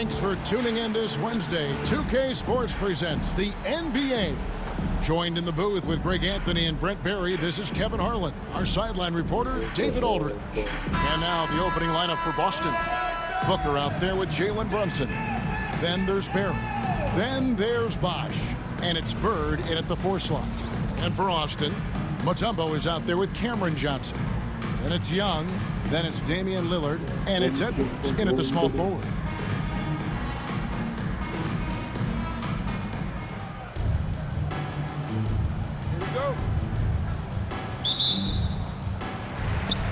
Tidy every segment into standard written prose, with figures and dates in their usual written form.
Thanks for tuning in this Wednesday. 2K Sports presents the NBA. Joined in the booth with Greg Anthony and Brent Barry, this is Kevin Harlan. Our sideline reporter, David Aldridge. And now the opening lineup for Boston. Booker out there with Jalen Brunson. Then there's Barry. Then there's Bosh. And it's Bird in at the 4 slot. And for Austin, Mutombo is out there with Cameron Johnson. Then it's Young. Then it's Damian Lillard. And it's Edwards in at the small forward.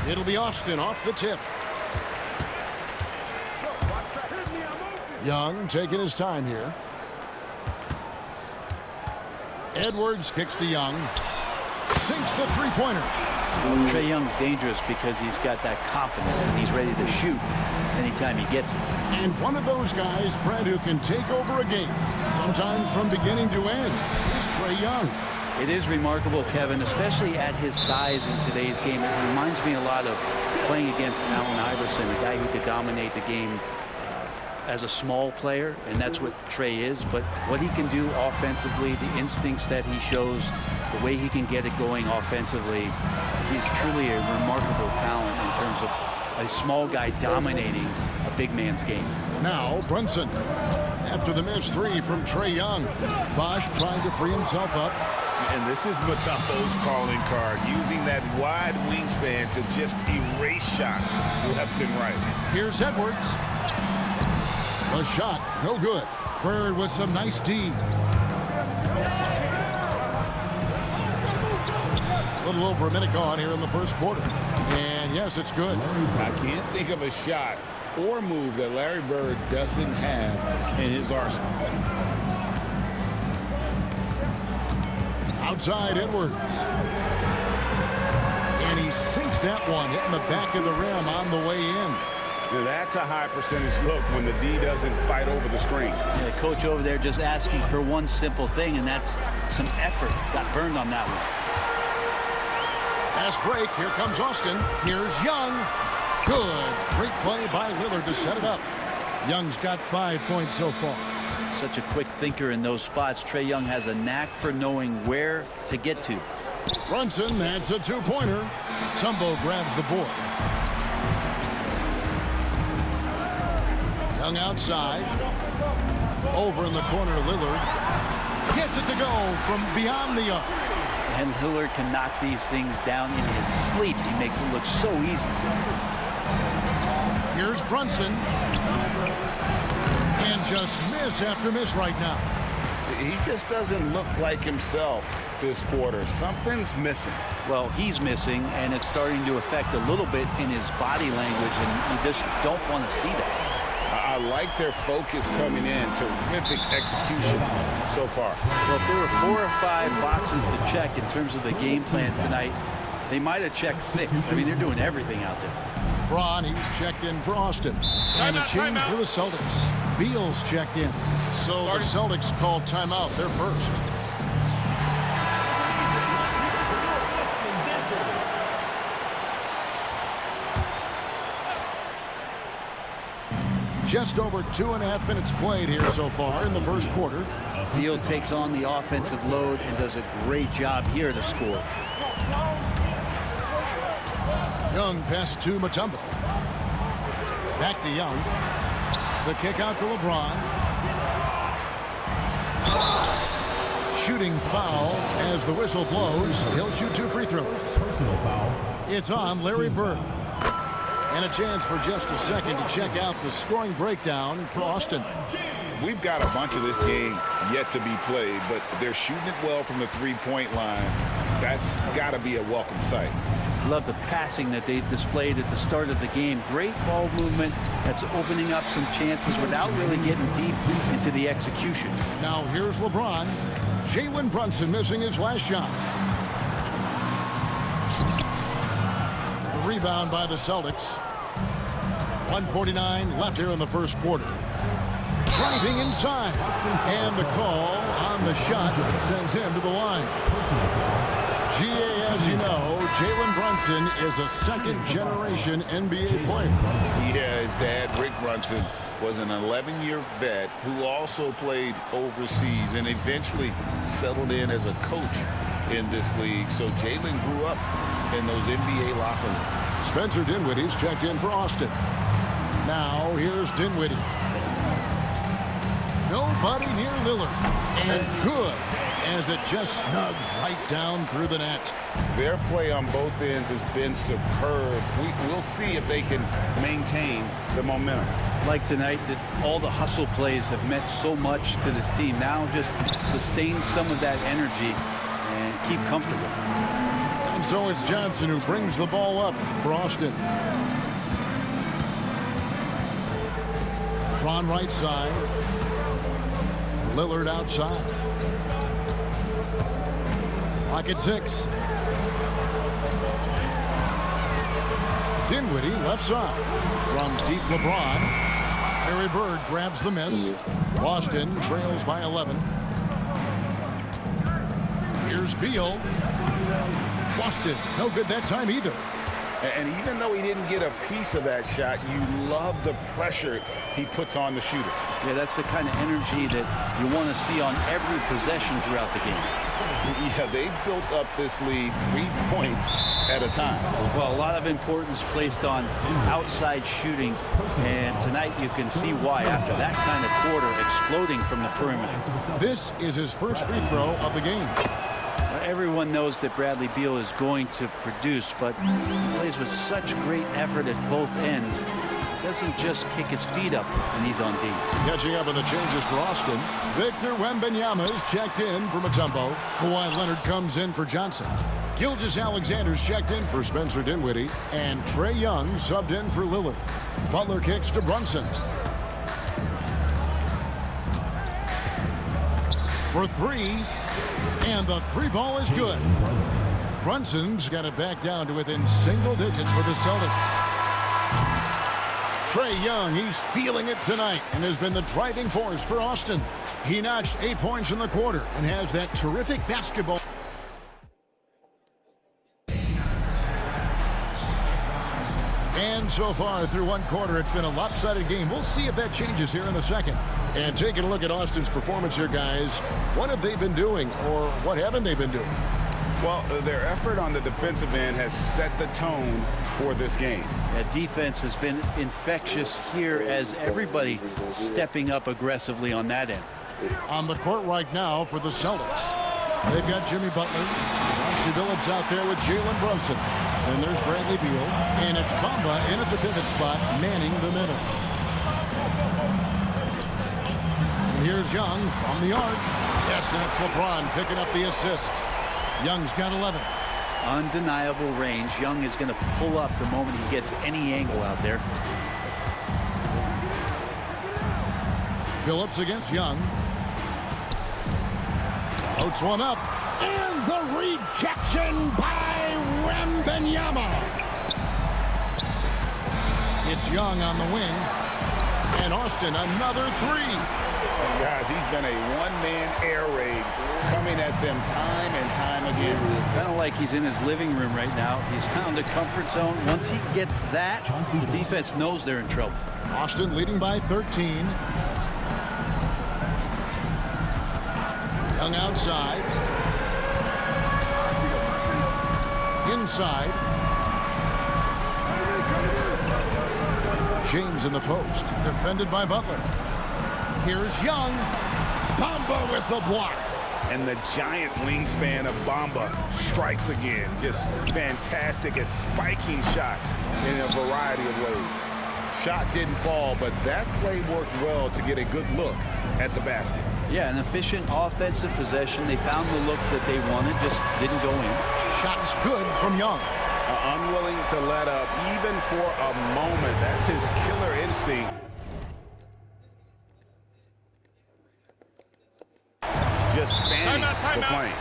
It'll be Austin off the tip. Young taking his time here. Edwards kicks to Young. Sinks the three-pointer. Trae Young's dangerous because he's got that confidence and he's ready to shoot anytime he gets it. And one of those guys, Brad, who can take over a game, sometimes from beginning to end, is Trae Young. It is remarkable, Kevin, especially at his size in today's game. It reminds me a lot of playing against Allen Iverson, a guy who could dominate the game as a small player, and that's what Trae is. But what he can do offensively, the instincts that he shows, the way he can get it going offensively, he's truly a remarkable talent in terms of a small guy dominating a big man's game. Now Brunson, after the missed three from Trae Young. Bosh trying to free himself up. And this is Mutombo's calling card, using that wide wingspan to just erase shots left and right. Here's Edwards. The shot, no good. Bird with some nice D. A little over a minute gone here in the first quarter. And yes, it's good. I can't think of a shot or move that Larry Bird doesn't have in his arsenal. Outside Edwards. And he sinks that one, hitting the back of the rim on the way in. Now that's a high percentage look when the D doesn't fight over the screen. Yeah, coach over there just asking for one simple thing, and that's some effort. Got burned on that one. Fast break. Here comes Austin. Here's Young. Good. Great play by Lillard to set it up. Young's got 5 points so far. Such a quick thinker in those spots. Trae Young has a knack for knowing where to get to. Brunson, that's a two-pointer. Mutombo grabs the board. Young outside. Over in the corner, Lillard. Gets it to go from beyond the arc. And Lillard can knock these things down in his sleep. He makes it look so easy. Here's Brunson. And just miss after miss right now. He just doesn't look like himself this quarter. Something's missing. Well, he's missing, and it's starting to affect a little bit in his body language, and you just don't want to see that. I like their focus coming in. Terrific execution so far. Well, if there were 4 or 5 boxes to check in terms of the game plan tonight, they might have checked 6. I mean, they're doing everything out there. Braun, he's checked in for Austin. And a change for the Celtics. Beal's checked in. So the Celtics called timeout. They're first. Just over 2.5 minutes played here so far in the first quarter. Beal takes on the offensive load and does a great job here to score. Young pass to Mutombo. Back to Young. The kick out to LeBron. Shooting foul as the whistle blows. He'll shoot 2 free throws. Personal foul. It's on Larry Bird. And a chance for just a second to check out the scoring breakdown for Austin. We've got a bunch of this game yet to be played, but they're shooting it well from the three-point line. That's got to be a welcome sight. Love the passing that they displayed at the start of the game. Great ball movement that's opening up some chances without really getting deep into the execution. Now here's LeBron. Jalen Brunson missing his last shot. The rebound by the Celtics. 1:49 left here in the first quarter. Driving inside. And the call on the shot sends him to the line. GAA As you know, Jalen Brunson is a second-generation NBA player. Yeah, his dad, Rick Brunson, was an 11-year vet who also played overseas and eventually settled in as a coach in this league. So Jalen grew up in those NBA locker rooms. Spencer Dinwiddie's checked in for Austin. Now here's Dinwiddie. Nobody near Lillard. And good, as it just snugs right down through the net. Their play on both ends has been superb. We'll see if they can maintain the momentum. Like tonight, that all the hustle plays have meant so much to this team. Now just sustain some of that energy and keep comfortable. And so it's Johnson who brings the ball up for Austin. Ron right side. Lillard outside. Clock at 6. Dinwiddie left side. From deep LeBron. Larry Bird grabs the miss. Boston trails by 11. Here's Beal. Boston, no good that time either. And even though he didn't get a piece of that shot, you love the pressure he puts on the shooter. Yeah, that's the kind of energy that you want to see on every possession throughout the game. Yeah, they built up this lead 3 points at a time. Well, a lot of importance placed on outside shooting, and tonight you can see why after that kind of quarter exploding from the perimeter. This is his first free throw of the game. Everyone knows that Bradley Beal is going to produce, but he plays with such great effort at both ends. Doesn't just kick his feet up when he's on D. Catching up on the changes for Austin. Victor Wembanyama is checked in for Mutombo. Kawhi Leonard comes in for Johnson. Gilgeous-Alexander's checked in for Spencer Dinwiddie. And Trae Young subbed in for Lillard. Butler kicks to Brunson. For 3. And the 3 ball is good. Brunson's got it back down to within single digits for the Celtics. Trae Young, he's feeling it tonight and has been the driving force for Austin. He notched 8 points in the quarter and has that terrific basketball. And so far through one quarter, it's been a lopsided game. We'll see if that changes here in the second. And taking a look at Austin's performance here, guys, what have they been doing or what haven't they been doing? Well, their effort on the defensive end has set the tone for this game. That defense has been infectious here as everybody stepping up aggressively on that end. On the court right now for the Celtics. They've got Jimmy Butler. Chauncey Billups out there with Jalen Brunson. And there's Bradley Beal. And it's Bamba in at the pivot spot, manning the middle. And here's Young from the arc. Yes, and it's LeBron picking up the assist. Young's got 11. Undeniable range. Young is going to pull up the moment he gets any angle out there. Billups against Young. Floats one up. And the rejection by Wembanyama. It's Young on the wing. And Austin, another 3. Guys, he's been a one-man air raid coming at them time and time again. Kind of like he's in his living room right now. He's found a comfort zone. Once he gets that, the defense knows they're in trouble. Austin leading by 13. Young outside. Inside. James in the post. Defended by Butler. Here's Young. Bamba with the block. And the giant wingspan of Bamba strikes again. Just fantastic at spiking shots in a variety of ways. Shot didn't fall, but that play worked well to get a good look at the basket. Yeah, an efficient offensive possession. They found the look that they wanted, just didn't go in. Shots good from Young. Unwilling to let up even for a moment. That's his killer instinct. Just fanning the flame.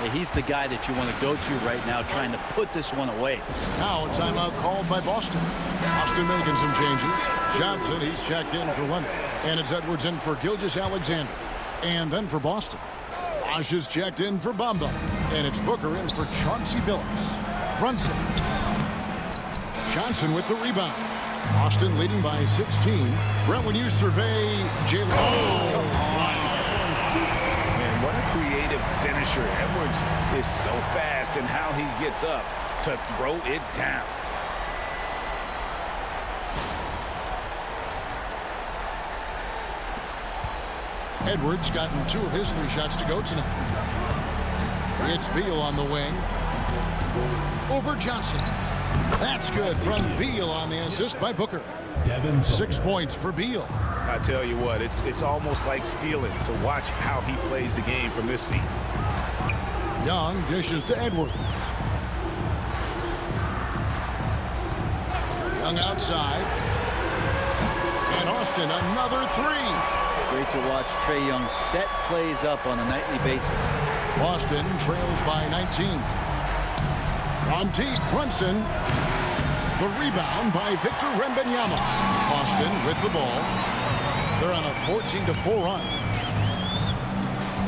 Yeah, he's the guy that you want to go to right now, trying to put this one away. Now a timeout called by Boston. Boston making some changes. Johnson, he's checked in for Leonard. And it's Edwards in for Gilgeous-Alexander. And then for Boston, Bosh is checked in for Bamba. And it's Booker in for Chauncey Billups. Brunson. Johnson with the rebound. Austin leading by 16. Brett, when you survey Jalen... Oh, come on. Man, what a creative finisher. Edwards is so fast in how he gets up to throw it down. Edwards gotten 2 of his 3 shots to go tonight. It's Beal on the wing. Over Johnson. That's good from Beal on the assist by Booker. 6 points for Beal. I tell you what, it's almost like stealing to watch how he plays the game from this seat. Young dishes to Edwards. Young outside. And Austin another 3. Great to watch Trae Young set plays up on a nightly basis. Boston trails by 19. From deep, Brunson. The rebound by Victor Wembanyama. Boston with the ball. They're on a 14-4 run.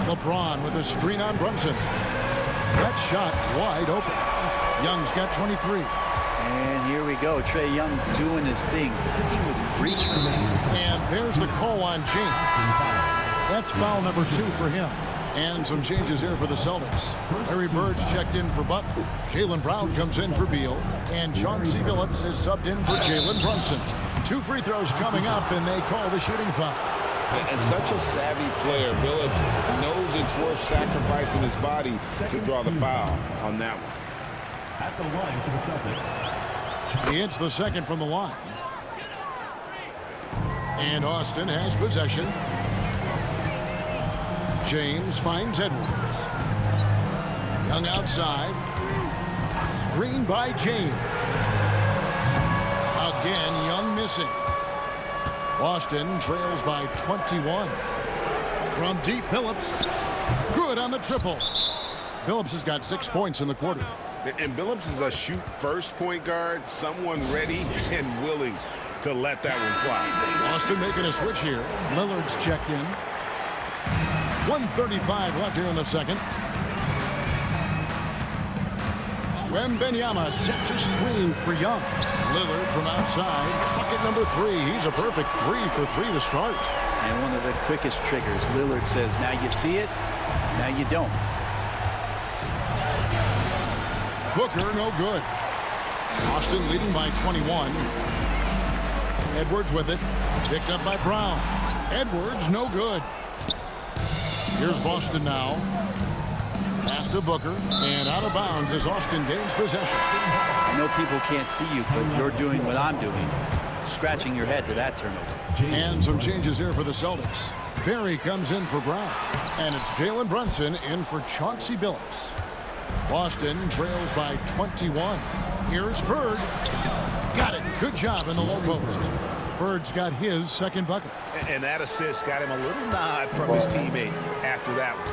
LeBron with a screen on Brunson. That shot wide open. Young's got 23. And here we go. Trae Young doing his thing. Cooking with grease. And there's the call on James. That's foul number 2 for him. And some changes here for the Celtics. Larry Bird's checked in for Butler. Jaylen Brown comes in for Beal. And Chauncey Billups is subbed in for Jalen Brunson. 2 free throws coming up, and they call the shooting foul. And such a savvy player. Billups knows it's worth sacrificing his body to draw the foul on that one. At the line for the Celtics. He hits the second from the line. And Austin has possession. James finds Edwards. Young outside. Screen by James. Again, Young missing. Boston trails by 21. From deep, Billups. Good on the triple. Billups has got 6 points in the quarter. And Billups is a shoot-first point guard, someone ready and willing to let that one fly. Austin making a switch here. Lillard's checked in. 1:35 left here in the second. Wembanyama sets a screen for Young. Lillard from outside. Bucket number 3. He's a perfect 3 for 3 to start. And one of the quickest triggers. Lillard says, now you see it, now you don't. Booker, no good. Austin leading by 21. Edwards with it. Picked up by Brown. Edwards, no good. Here's Boston now. Pass to Booker. And out of bounds as Austin gains possession. I know people can't see you, but you're doing what I'm doing. Scratching your head to that turnover. And some changes here for the Celtics. Barry comes in for Brown. And it's Jalen Brunson in for Chauncey Billups. Boston trails by 21. Here's Bird. Got it. Good job in the low post. Bird's got his second bucket. And that assist got him a little nod from his teammate after that one.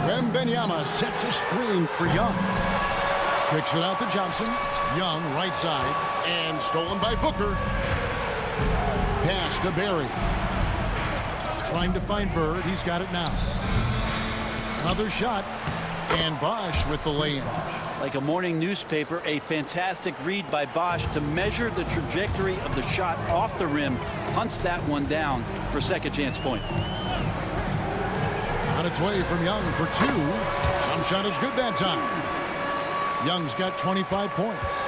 Wembanyama sets a screen for Young. Kicks it out to Johnson. Young right side. And stolen by Booker. Pass to Barry. Trying to find Bird. He's got it now. Another shot. And Bosch with the lay-in. Like a morning newspaper, a fantastic read by Bosch to measure the trajectory of the shot off the rim. Hunts that one down for second chance points. On its way from Young for 2. Some shot is good that time. Young's got 25 points.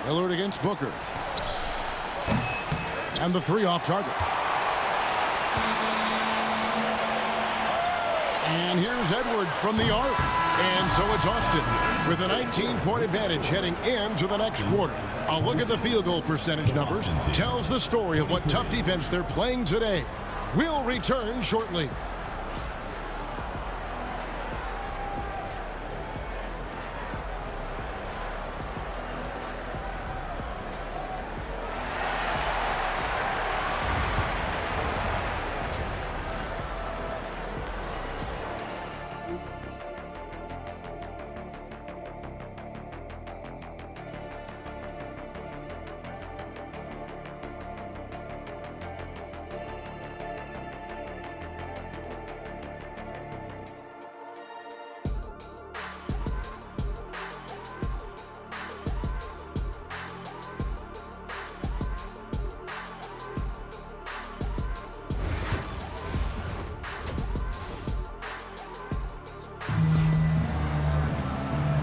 Lillard against Booker. And the 3 off target. And here's Edwards from the arc. And so it's Austin with a 19-point advantage heading into the next quarter. A look at the field goal percentage numbers tells the story of what tough defense they're playing today. We'll return shortly.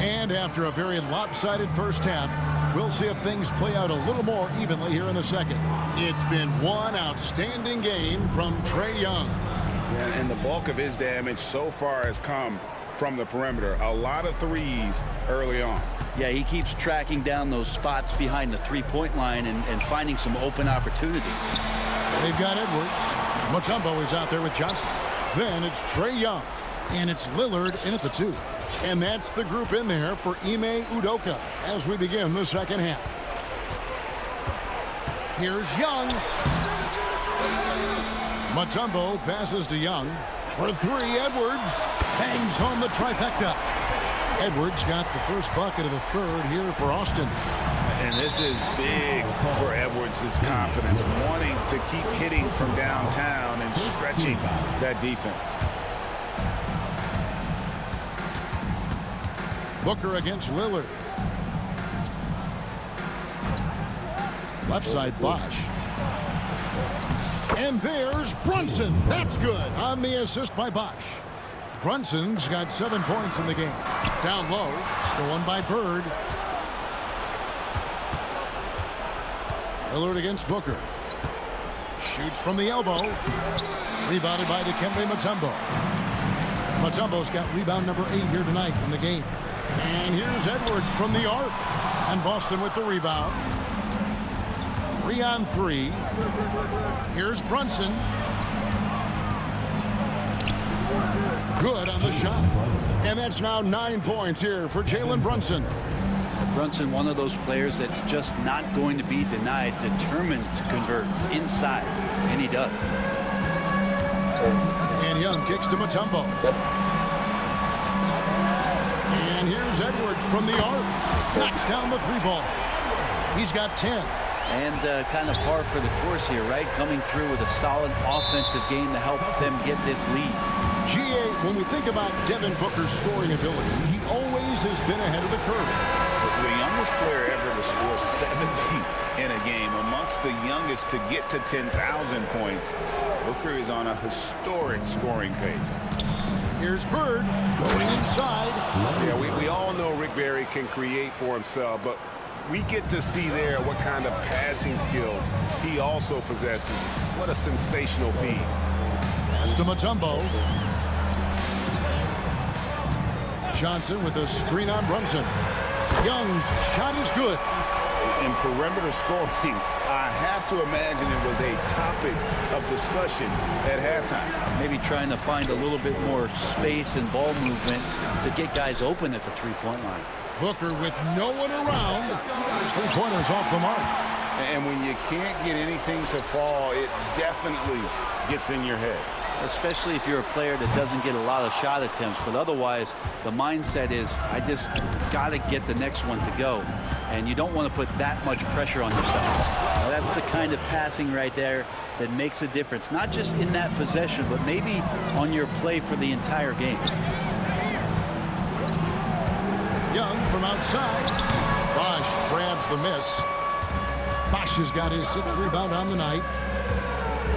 And after a very lopsided first half, we'll see if things play out a little more evenly here in the second. It's been one outstanding game from Trae Young. Yeah, and the bulk of his damage so far has come from the perimeter. A lot of threes early on. Yeah, he keeps tracking down those spots behind the three-point line and finding some open opportunities. They've got Edwards. Mutombo is out there with Johnson. Then it's Trae Young. And it's Lillard in at the 2. And that's the group in there for Ime Udoka as we begin the second half. Here's Young. Mutombo passes to Young. For 3, Edwards hangs home the trifecta. Edwards got the first bucket of the third here for Austin. And this is big for Edwards' confidence, wanting to keep hitting from downtown and stretching that defense. Booker against Lillard. Left side Bosch. And there's Brunson. That's good on the assist by Bosch. Brunson's got 7 points in the game. Down low, stolen by Bird. Lillard against Booker. Shoots from the elbow. Rebounded by Dikembe Mutombo. Mutombo's got rebound number 8 here tonight in the game. And here's Edwards from the arc. And Boston with the rebound. 3-on-3. Here's Brunson. Good on the shot. And that's now 9 points here for Jalen Brunson. Brunson, one of those players that's just not going to be denied, determined to convert inside, and he does. And Young kicks to Mutombo. And here's Edwards from the arc. Knocks down the 3-ball. He's got 10. And kind of par for the course here, right? Coming through with a solid offensive game to help them get this lead. GA, when we think about Devin Booker's scoring ability, he always has been ahead of the curve. The youngest player ever to score 70 in a game, amongst the youngest to get to 10,000 points. Booker is on a historic scoring pace. Here's Bird going inside. Yeah, we all know Rick Barry can create for himself, but we get to see there what kind of passing skills he also possesses. What a sensational feed. Pass to Mutombo. Johnson with a screen on Brunson. Young's shot is good. In perimeter scoring, I have to imagine it was a topic of discussion at halftime. Maybe trying to find a little bit more space and ball movement to get guys open at the three-point line. Booker with no one around. His 3-pointers off the mark. And when you can't get anything to fall, it definitely gets in your head. Especially if you're a player that doesn't get a lot of shot attempts, but otherwise the mindset is I just got to get the next one to go, and you don't want to put that much pressure on yourself. Now, that's the kind of passing right there that makes a difference, not just in that possession, but maybe on your play for the entire game. Young from outside. Bosch grabs the miss. Bosch has got his 6th rebound on the night.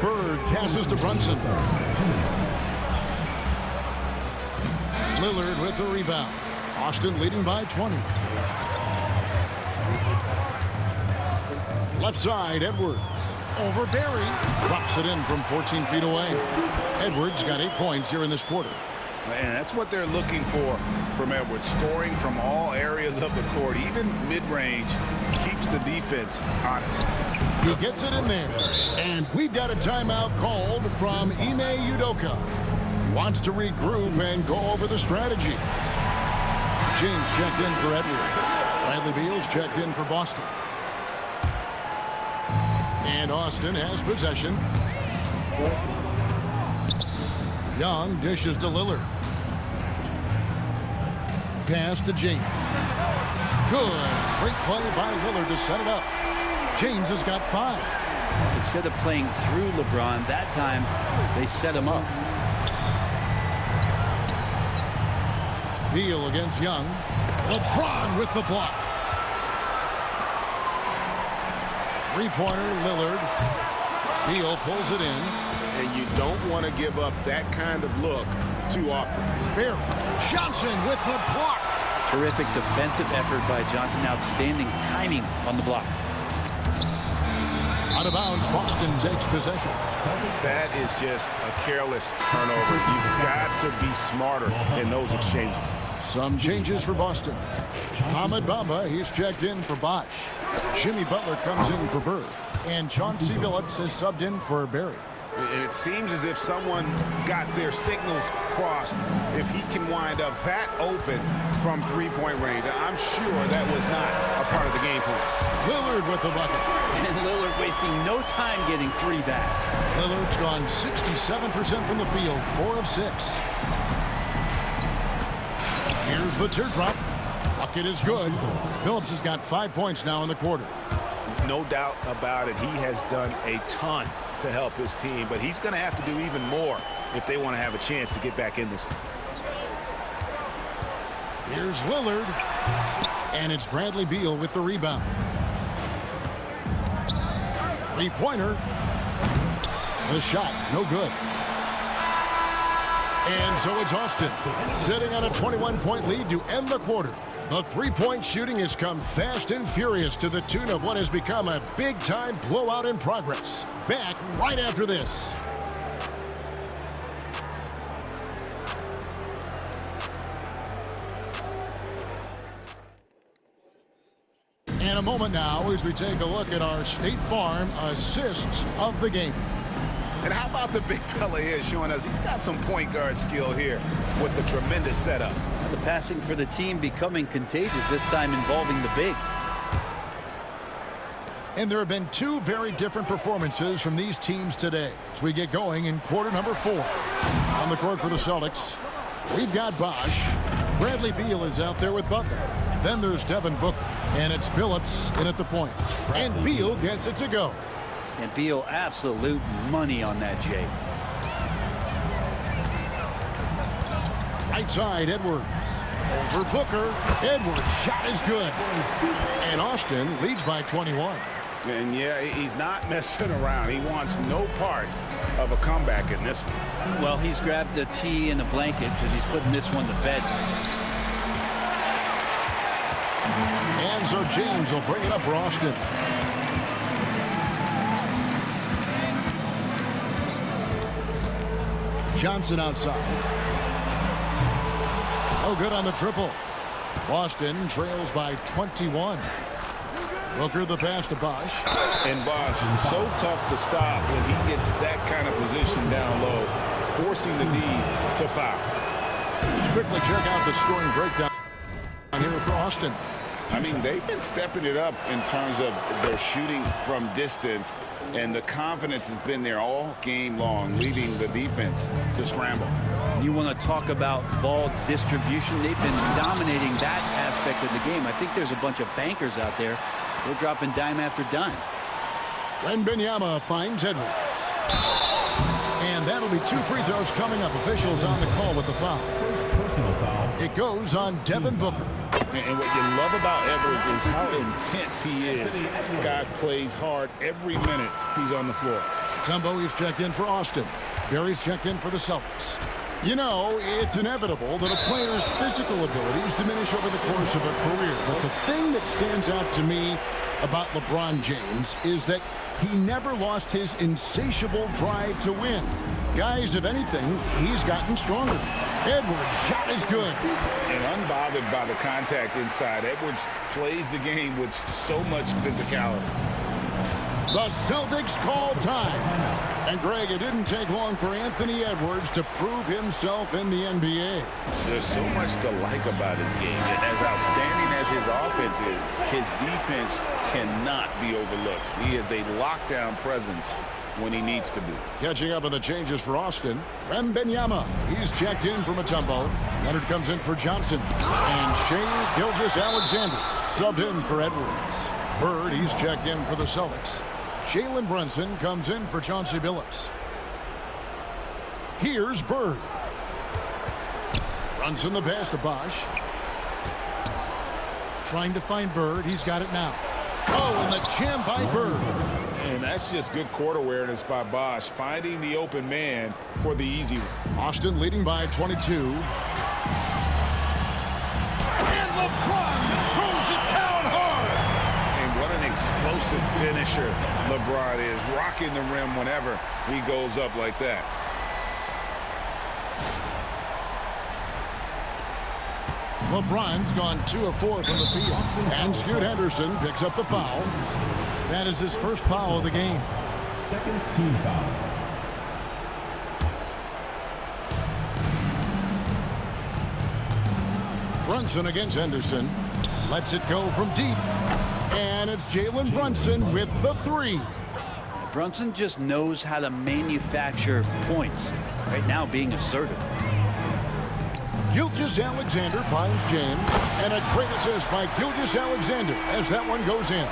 Bird passes to Brunson. Lillard with the rebound. Austin leading by 20. Left side, Edwards. Over Barry. Drops it in from 14 feet away. Edwards got 8 points here in this quarter. And that's what they're looking for from Edwards. Scoring from all areas of the court, even mid-range, keeps the defense honest. He gets it in there. And we've got a timeout called from Ime Udoka. He wants to regroup and go over the strategy. James checked in for Edwards. Bradley Beal's checked in for Boston. And Austin has possession. Young dishes to Lillard. Pass to James. Good. Great play by Lillard to set it up. James has got 5. Instead of playing through LeBron, that time they set him up. Beal against Young. LeBron with the block. 3-pointer, Lillard. Beal pulls it in. And you don't want to give up that kind of look too often. Barry. Johnson with the block. Terrific defensive effort by Johnson. Outstanding timing on the block. Out of bounds, Boston takes possession. That is just a careless turnover. You've got to be smarter in those exchanges. Some changes for Boston. Ahmed Bamba, he's checked in for Bosch. Jimmy Butler comes in for Bird. And Chauncey Billups is subbed in for Berry. And it seems as if someone got their signals crossed. If he can wind up that open from three-point range, I'm sure that was not a part of the game plan. Lillard with the bucket. And Lillard wasting no time getting 3 back. Lillard's gone 67% from the field, 4 of 6. Here's the teardrop. Bucket is good. Phillips has got 5 points now in the quarter. No doubt about it. He has done a ton to help his team, but he's going to have to do even more if they want to have a chance to get back in this one. Here's Lillard, and it's Bradley Beal with the rebound. Three-pointer. The shot, no good. And so it's Austin, sitting on a 21-point lead to end the quarter. The three-point shooting has come fast and furious to the tune of what has become a big-time blowout in progress. Back right after this. In a moment now as we take a look at our State Farm assists of the game. And how about the big fella here showing us he's got some point guard skill here with the tremendous setup. The passing for the team becoming contagious, this time involving the big. And there have been 2 very different performances from these teams today as we get going in quarter number 4. On the court for the Celtics, we've got Bosch. Bradley Beal is out there with Butler. Then there's Devin Booker, and it's Billups in at the point. And Beal gets it to go. And Beal, absolute money on that, Jay. Right side, Edwards. Over Booker. Edwards' shot is good. And Austin leads by 21. And yeah, he's not messing around. He wants no part of a comeback in this one. Well, he's grabbed a tee and a blanket because he's putting this one to bed. And so James will bring it up for Austin. Johnson outside. Oh, good on the triple. Boston trails by 21. Booker the pass to Bosch. And Bosch, so tough to stop when he gets that kind of position down low, forcing the D to foul. Let's quickly check out the scoring breakdown here for Austin. I mean, they've been stepping it up in terms of their shooting from distance, and the confidence has been there all game long, leading the defense to scramble. You want to talk about ball distribution. They've been dominating that aspect of the game. I think there's a bunch of bankers out there. They're dropping dime after dime. Wembanyama finds Edwards. And that'll be 2 free throws coming up. Officials on the call with the foul. Personal foul. It goes on Devin Booker. And what you love about Edwards is how intense he is. Guy plays hard every minute he's on the floor. Tumbo is checked in for Austin. Berry's checked in for the Celtics. You know, it's inevitable that a player's physical abilities diminish over the course of a career. But the thing that stands out to me about LeBron James is that he never lost his insatiable drive to win. Guys, if anything, he's gotten stronger. Edwards' shot is good. And unbothered by the contact inside, Edwards plays the game with so much physicality. The Celtics call time. And Greg, it didn't take long for Anthony Edwards to prove himself in the NBA. There's so much to like about his game. As outstanding as his offense is, his defense cannot be overlooked. He is a lockdown presence when he needs to be. Catching up on the changes for Austin, Wembanyama. He's checked in from Mutombo. Leonard comes in for Johnson. And Shea Gilgeous-Alexander subbed in for Edwards. Bird, he's checked in for the Celtics. Jalen Brunson comes in for Chauncey Billups. Here's Bird. Brunson the pass to Bosch. Trying to find Bird. He's got it now. Oh, and the jam by Bird. And that's just good court awareness by Bosch, finding the open man for the easy one. Austin leading by 22. And finisher LeBron is, rocking the rim whenever he goes up like that. LeBron's gone 2 of 4 from the field. And Scoot Henderson picks up the foul. That is his first foul of the game. Second team foul. Brunson against Henderson. Lets it go from deep. And it's Jalen Brunson with the 3. Brunson just knows how to manufacture points. Right now being assertive. Gilgeous-Alexander finds James. And a great assist by Gilgeous-Alexander as that one goes in.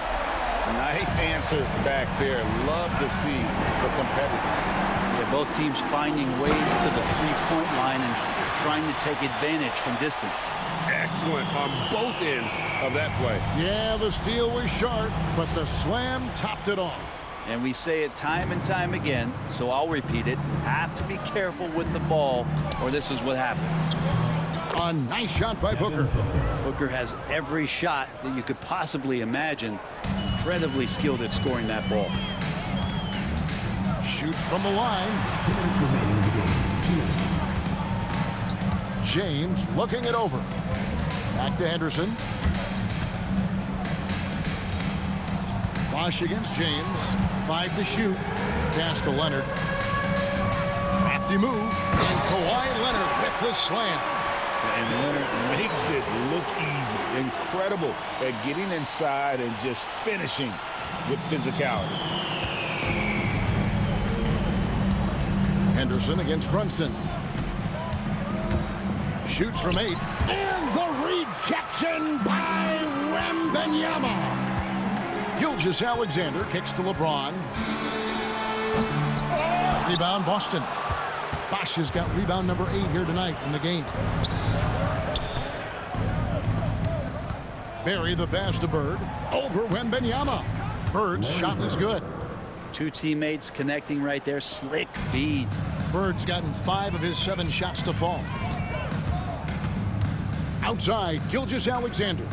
Nice answer back there. Love to see the competitiveness. Yeah, both teams finding ways to the three-point line and trying to take advantage from distance. Excellent on both ends of that play. Yeah, the steal was sharp, but the slam topped it off. And we say it time and time again, so I'll repeat it. Have to be careful with the ball, or this is what happens. A nice shot by Booker. Booker has every shot that you could possibly imagine. Incredibly skilled at scoring that ball. Shoots from the line. 2 minutes remaining in the game. 2 minutes. James looking it over. Back to Henderson. Bosh against James. 5 to shoot. Pass to Leonard. Crafty move. And Kawhi Leonard with the slam. And Leonard makes it look easy. Incredible at getting inside and just finishing with physicality. Henderson against Brunson. Shoots from 8. And the rejection by Wembanyama. Gilgeous-Alexander kicks to LeBron. Rebound Boston. Bosh has got rebound number 8 here tonight in the game. Barry the pass to Bird. Over Wembanyama. Bird's shot is good. 2 teammates connecting right there. Slick feed. Bird's gotten 5 of his 7 shots to fall. Outside, Gilgeous-Alexander.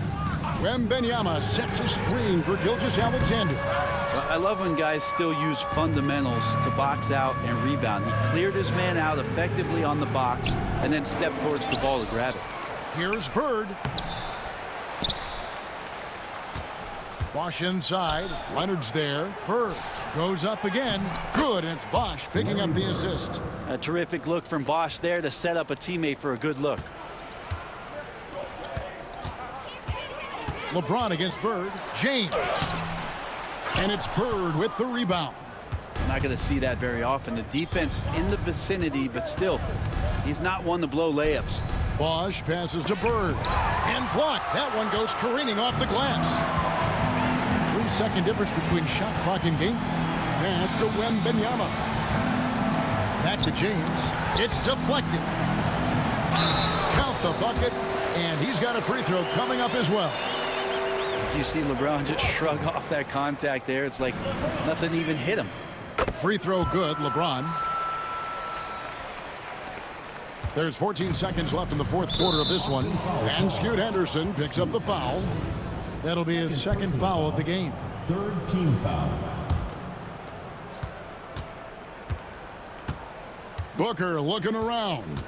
Wembanyama sets a screen for Gilgeous-Alexander. I love when guys still use fundamentals to box out and rebound. He cleared his man out effectively on the box and then stepped towards the ball to grab it. Here's Bird. Bosh inside. Leonard's there. Bird goes up again. Good. And it's Bosh picking up the assist. A terrific look from Bosh there to set up a teammate for a good look. LeBron against Bird. James. And it's Bird with the rebound. I'm not going to see that very often. The defense in the vicinity, but still, he's not one to blow layups. Bosh passes to Bird. And blocked. That one goes careening off the glass. 3-second difference between shot clock and game. Pass to Wembanyama. Back to James. It's deflected. Count the bucket. And he's got a free throw coming up as well. You see LeBron just shrug off that contact there. It's like nothing even hit him. Free throw good, LeBron. There's 14 seconds left in the 4th quarter of this one. And Scoot Henderson picks up the foul. That'll be his 2nd foul of the game. 3rd team foul. Booker looking around.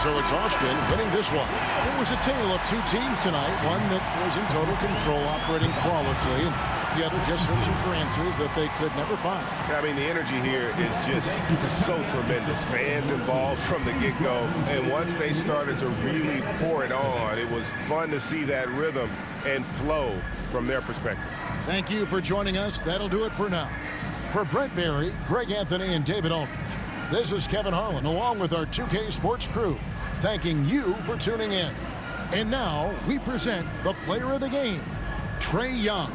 So it's Austin winning this one. It was a tale of 2 teams tonight. One that was in total control, operating flawlessly, and the other just searching for answers that they could never find. I mean, the energy here is just so tremendous. Fans involved from the get-go, and once they started to really pour it on, it was fun to see that rhythm and flow from their perspective. Thank you for joining us. That'll do it for now. For Brent Barry, Greg Anthony, and David Aldridge, this is Kevin Harlan, along with our 2K Sports crew, thanking you for tuning in. And now we present the player of the game, Trae Young.